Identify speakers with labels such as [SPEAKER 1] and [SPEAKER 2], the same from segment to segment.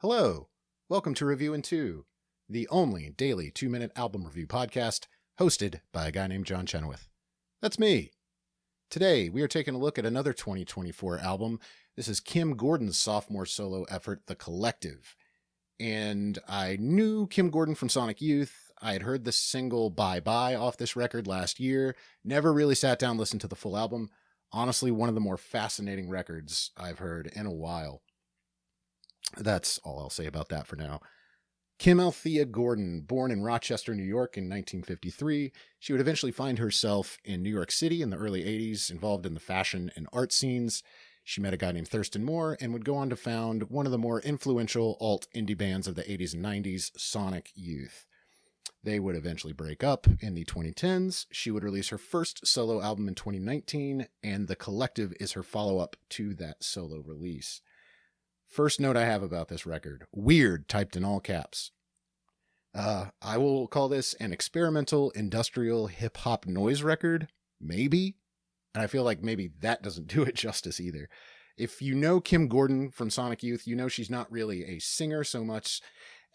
[SPEAKER 1] Hello, welcome to Review in 2, the only daily 2-minute album review podcast hosted by a guy named John Chenoweth. That's me. Today, we are taking a look at another 2024 album. This is Kim Gordon's sophomore solo effort, The Collective. And I knew Kim Gordon from Sonic Youth. I had heard the single Bye Bye off this record last year. Never really sat down and listened to the full album. Honestly, one of the more fascinating records I've heard in a while. That's all I'll say about that for now. Kim Althea Gordon, born in Rochester, New York in 1953, she would eventually find herself in New York City in the early 80s, involved in the fashion and art scenes. She met a guy named Thurston Moore and would go on to found one of the more influential alt indie bands of the 80s and 90s, Sonic Youth. They would eventually break up in the 2010s. She would release her first solo album in 2019, and The Collective is her follow-up to that solo release. First note I have about this record, weird typed in all caps. I will call this an experimental industrial hip-hop noise record, maybe. And I feel like maybe that doesn't do it justice either. If you know Kim Gordon from Sonic Youth, you know she's not really a singer so much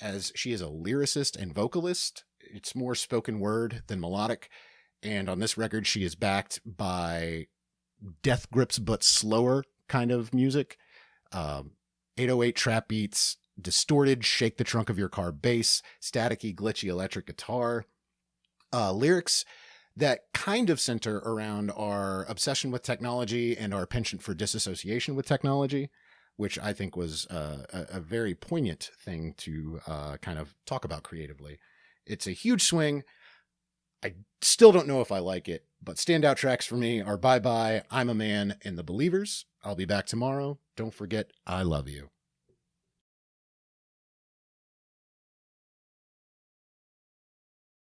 [SPEAKER 1] as she is a lyricist and vocalist. It's more spoken word than melodic. And on this record, she is backed by death grips but slower kind of music. 808 trap beats, distorted shake the trunk of your car bass, staticky glitchy electric guitar, lyrics that kind of center around our obsession with technology and our penchant for disassociation with technology, which I think was a very poignant thing to kind of talk about creatively. It's a huge swing. I still don't know if I like it, but standout tracks for me are Bye Bye, I'm a Man, and The Believers. I'll be back tomorrow. Don't forget, I love you.